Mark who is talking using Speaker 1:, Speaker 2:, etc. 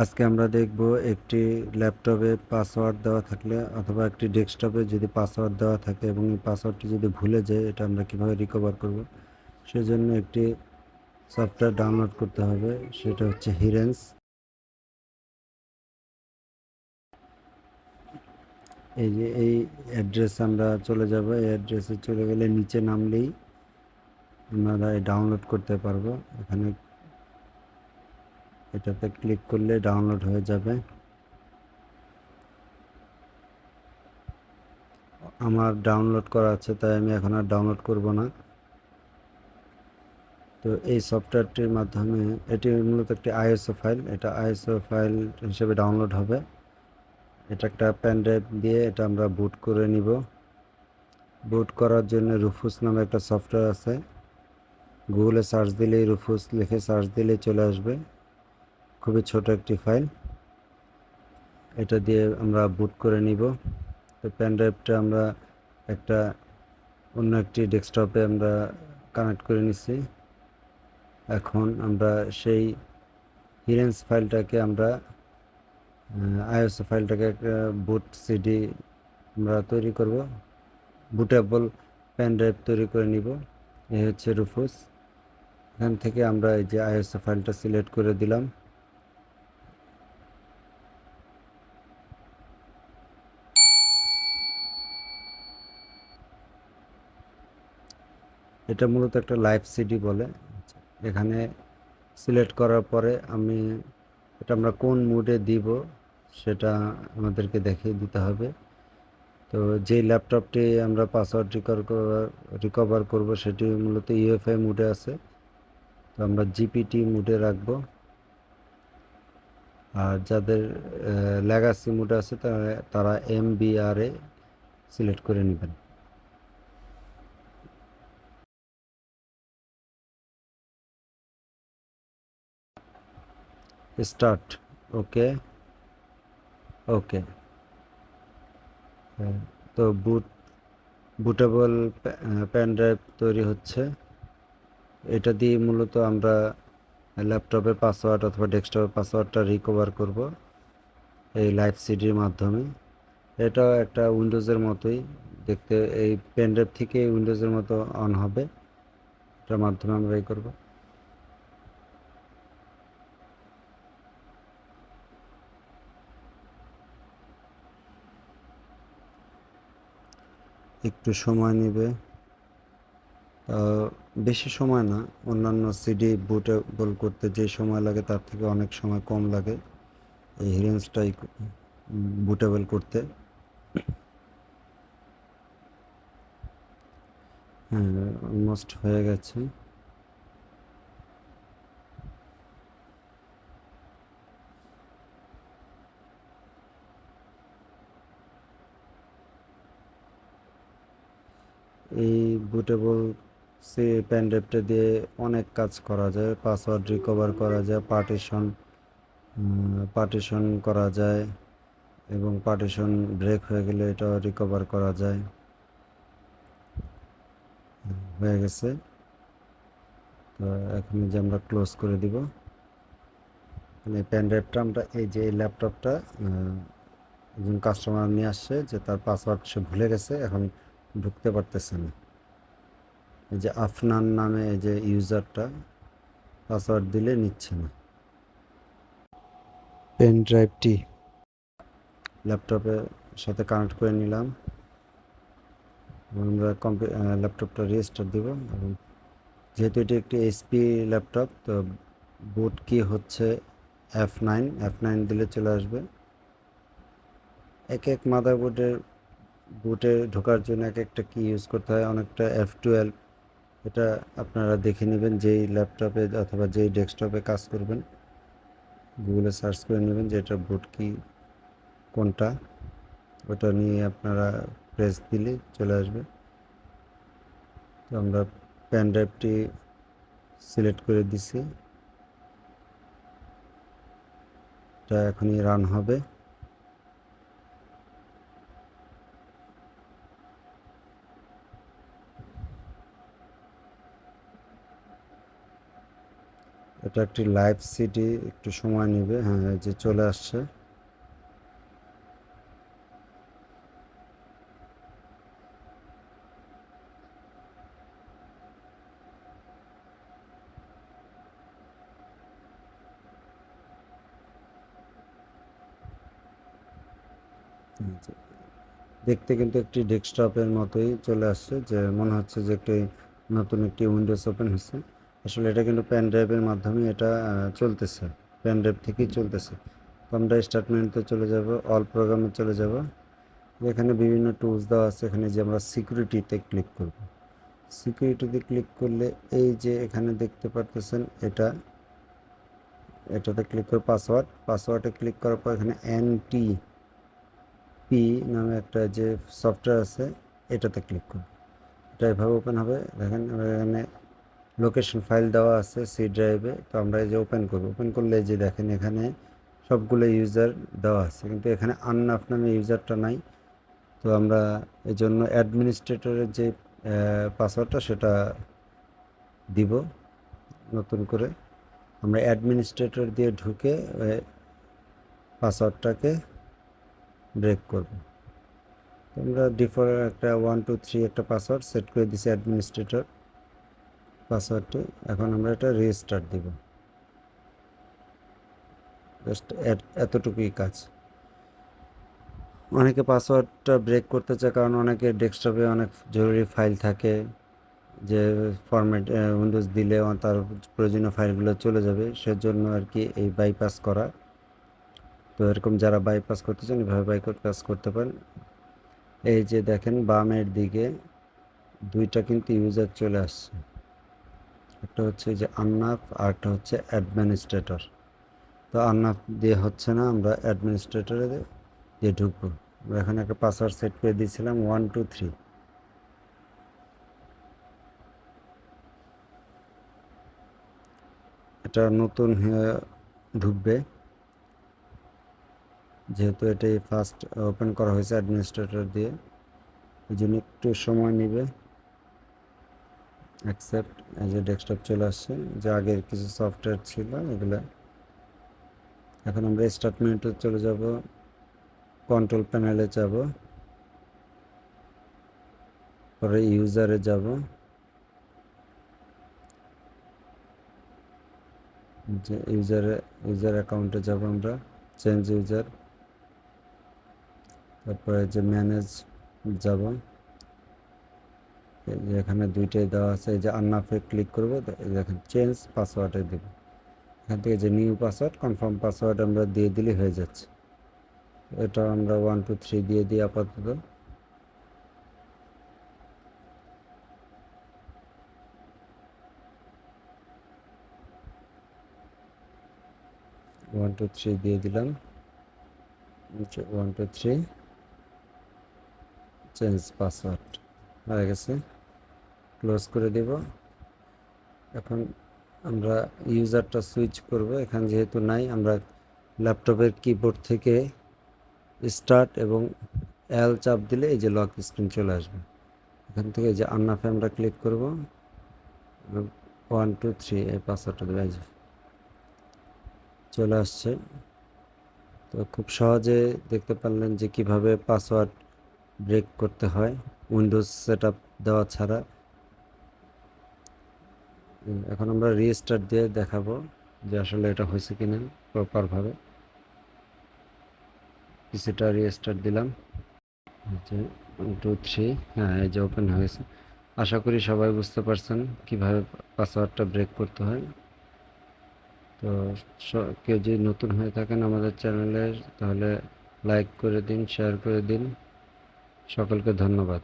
Speaker 1: আজকে আমরা দেখব একটি ল্যাপটপে পাসওয়ার্ড দেওয়া থাকলে অথবা একটি ডেস্কটপে যদি পাসওয়ার্ড দেওয়া থাকে এবং এই পাসওয়ার্ডটি যদি ভুলে যায় এটা আমরা কিভাবে রিকভার করব। সেজন্য একটি সফটওয়্যার ডাউনলোড করতে হবে, সেটা হচ্ছে হিরেন্স। এই যে এই অ্যাড্রেস আমরা চলে যাব, এই অ্যাড্রেসে চলে গেলে নিচে নামলেই আমরা ডাউনলোড করতে পারবো। এখানে এটাতে ক্লিক করলে ডাউনলোড হয়ে যাবে। আমার ডাউনলোড করা আছে তাই আমি এখন আর ডাউনলোড করব না। তো এই সফটওয়্যারটির মাধ্যমে এটি মূলত একটি আইএসও ফাইল, এটা আইএসও ফাইল হিসেবে ডাউনলোড হবে। এটা একটা পেন ড্রাইভ দিয়ে এটা আমরা বুট করে নিব। বুট করার জন্য রুফুস নামে একটা সফটওয়্যার আছে, গুগলে সার্চ দিলেই রুফুস লিখে সার্চ দিলেই চলে আসবে। খুবই ছোট একটি ফাইল, এটা দিয়ে আমরা বুট করে নিব। তো পেন ড্রাইভটা আমরা একটা অন্য একটি ডেস্কটপে আমরা কানেক্ট করে নিছি। এখন আমরা সেই হিরেন্স ফাইলটাকে আমরা আইএসও ফাইলটাকে একটা বুট সিডি আমরা তৈরি করব, বুটেবল পেন ড্রাইভ তৈরি করে নিব। এই হচ্ছে রুফুস। এখান থেকে আমরা এই যে আইএসও ফাইলটা সিলেক্ট করে দিলাম। এটা মূলত একটা লাইভ সিডি বলে। এখানে সিলেক্ট করার পরে এটা আমরা কোন মুডে দিব সেটা আমাদেরকে দেখিয়ে দিতে হবে। তো যেই ল্যাপটপটি আমরা পাসওয়ার্ড রিকভার করব সেটি মূলত ইউএফআই মুডে আছে, তো আমরা জিপিটি মুডে রাখবো। আর যাদের লেগাসি মুডে আছে তারা এমবিআরে সিলেক্ট করে নেবেন। স্টার্ট। ওকে। ওকে। তো বুটেবল পেন ড্রাইভ তৈরি হচ্ছে। এটা দিয়ে মূলত আমরা ল্যাপটপের পাসওয়ার্ড অথবা ডেস্কটপের পাসওয়ার্ডটা রিকভার করব এই লাইভ সিডির মাধ্যমে। এটাও একটা উইন্ডোজের মতোই দেখতে, এই পেন ড্রাইভ থেকে উইন্ডোজের মতো অন হবে, এটার মাধ্যমে আমরা এই করব। একটু সময় নেবে, বেশি সময় না। অন্যান্য সিডি বুটেবল করতে যে সময় লাগে তার থেকে অনেক সময় কম লাগে এই হিরেন্সটাই বুটেবল করতে। হ্যাঁ, অলমোস্ট হয়ে গেছে। এই বুটেবল পেন ড্রাইভটা দিয়ে অনেক কাজ করা যায়, পাসওয়ার্ড রিকভার করা যায়, পার্টিশন করা যায় এবং পার্টিশন ব্রেক হয়ে গেলে এটা রিকভার করা যায়। হয়ে গেছে। তো এখন যে আমরা ক্লোজ করে দিব। এই পেন ড্রাইভটা আমরা এই যে এই ল্যাপটপটা একজন কাস্টমার নিয়ে আসছে যে তার পাসওয়ার্ড সে ভুলে গেছে, এখন ঢুকতে পারতেছে না। এই যে আফনান নামে এই যে ইউজারটা পাসওয়ার্ড দিলে নিচ্ছে না। পেন ড্রাইভটি ল্যাপটপের সাথে কানেক্ট করে নিলাম এবং আমরা ল্যাপটপটা রেজিস্টার দেব। এবং যেহেতু এটি একটি এইচপি ল্যাপটপ, তো বুট কি হচ্ছে F9 দিলে চলে আসবে। এক এক মাদারবোর্ডের বুটে ঢোকার জন্য এক একটা কি ইউজ করতে হয়, অনেকটা F12। এটা আপনারা দেখে নেবেন যেই ল্যাপটপে অথবা যেই ডেস্কটপে কাজ করবেন, গুগলে সার্চ করে নেবেন যে এটা বুট কি কোনটা, ওটা নিয়ে আপনারা প্রেস দিলে চলে আসবে। তো আমরা পেন ড্রাইভটি সিলেক্ট করে দিছি, এটা এখনই রান হবে। এটা একটি লাইভ সিডি, একটু সময় নেবে। হ্যাঁ, এই যে চলে আসছে। দেখতে কিন্তু একটি ডেস্কটপের মতোই চলে আসছে, যে মনে হচ্ছে যে একটি নতুন একটি উইন্ডোজ ওপেন হচ্ছে। আসলে এটা কিন্তু পেন ড্রাইভের মাধ্যমে এটা চলতেছে, পেন ড্রাইভ থেকেই চলতেছে। তো আমরা স্টার্ট মেনুতে চলে যাব, অল প্রোগ্রামে চলে যাব। এখানে বিভিন্ন টুলস দেওয়া আছে, এখানে যে আমরা সিকিউরিটিতে ক্লিক করব। সিকিউরিটিতে ক্লিক করলে এই যে এখানে দেখতে পারতেছেন, এটাতে ক্লিক করে পাসওয়ার্ডে ক্লিক করার পর এখানে এনটি পি নামে একটা যে সফটওয়্যার আছে, এটাতে ক্লিক করুন। এটা এভাবে ওপেন হবে। দেখেন এখানে লোকেশন ফাইল দেওয়া আছে সি ড্রাইভে। তো আমরা এই যে ওপেন করব, ওপেন করলে যে দেখেন এখানে সবগুলো ইউজার দেওয়া আছে, কিন্তু এখানে আননাফ নামে ইউজারটা নাই। তো আমরা এই জন্য অ্যাডমিনিস্ট্রেটরের যে পাসওয়ার্ডটা সেটা দিব নতুন করে। আমরা অ্যাডমিনিস্ট্রেটর দিয়ে ঢুকে পাসওয়ার্ডটাকে ব্রেক করব। আমরা ডিফল্ট একটা 1 2 3 একটা পাসওয়ার্ড সেট করে দিছি, অ্যাডমিনিস্ট্রেটর পাসওয়ার্ডটি। এখন আমরা এটা রিস্টার্ট দিব। জাস্ট এতটুকুই কাজ। অনেকে পাসওয়ার্ডটা ব্রেক করতে চায়, কারণ অনেকে ডেস্কটপে অনেক জরুরি ফাইল থাকে, যে ফরম্যাট উইন্ডোজ দিলে তার প্রয়োজনীয় ফাইলগুলো চলে যাবে, সেজন্য আর কি এই বাইপাস করা। তো এরকম যারা বাইপাস করতে চান এভাবে বাইপাস করতে পারেন। এই যে দেখেন বামের দিকে দুইটা কিন্তু ইউজার চলে আসছে, একটা হচ্ছে যে আননাফ আর একটা হচ্ছে অ্যাডমিনিস্ট্রেটর। তো আননাফ দিয়ে হচ্ছে না, আমরা অ্যাডমিনিস্ট্রেটরে দিয়ে ঢুকবো। আমরা এখানে একটা পাসওয়ার্ড সেট করে দিয়েছিলাম 1 2 3। এটা নতুন ঢুকবে, যেহেতু এটাই ফার্স্ট ওপেন করা হয়েছে অ্যাডমিনিস্ট্রেটর দিয়ে, এই জন্য একটু সময় নেবে। অ্যাকসেপ্ট। এই যে ডেস্কটপ চলে আসছে, যে আগের কিছু সফটওয়্যার ছিল এগুলো। এখন আমরা স্টার্ট মেনুতে চলে যাব, কন্ট্রোল প্যানেলে যাব, পরে ইউজারে যাব, যে ইউজার অ্যাকাউন্টে যাব আমরা, চেঞ্জ ইউজার, তারপরে যে ম্যানেজ যাব। এই যে এখানে দুইটাই দেওয়া আছে, এই যে আননাফে ক্লিক করবো, দেখেন চেঞ্জ পাসওয়ার্ডে দেব। এখান থেকে যে নিউ পাসওয়ার্ড, কনফার্ম পাসওয়ার্ড আমরা দিয়ে দিলে হয়ে যাচ্ছে। এটা আমরা 1 2 3 দিয়ে দিই আপাতত। 1 2 3 দিয়ে দিলাম। 1 2 3 চেঞ্জ পাসওয়ার্ড হয়ে গেছে, ক্লোজ করে দেব। এখন আমরা ইউজারটা সুইচ করব। এখানে যেহেতু নাই, আমরা ল্যাপটপের কিবোর্ড থেকে স্টার্ট এবং এল চাপ দিলে এই যে লক স্ক্রিন চলে আসবে। এখান থেকে এই যে আননাফে আমরা ক্লিক করব, 1 2 3 এই পাসওয়ার্ডটা দেবে, চলে আসছে। তো খুব সহজে দেখতে পারলেন যে কিভাবে পাসওয়ার্ড ব্রেক করতে হয় উইন্ডোজ সেটআপ দেওয়া ছাড়া। এখন আমরা রিস্টার্ট দিয়ে দেখাবো যে আসলে এটা হয়েছে কিনা প্রপারভাবে। পিসিটা রিস্টার্ট দিলাম, যে 1 2 3, হ্যাঁ এই যে ওপেন হয়েছে। আশা করি সবাই বুঝতে পারছেন কিভাবে পাসওয়ার্ডটা ব্রেক করতে হয়। তো কেউ যদি নতুন হয়ে থাকেন আমাদের চ্যানেলে, তাহলে লাইক করে দিন, শেয়ার করে দিন। সকলকে ধন্যবাদ।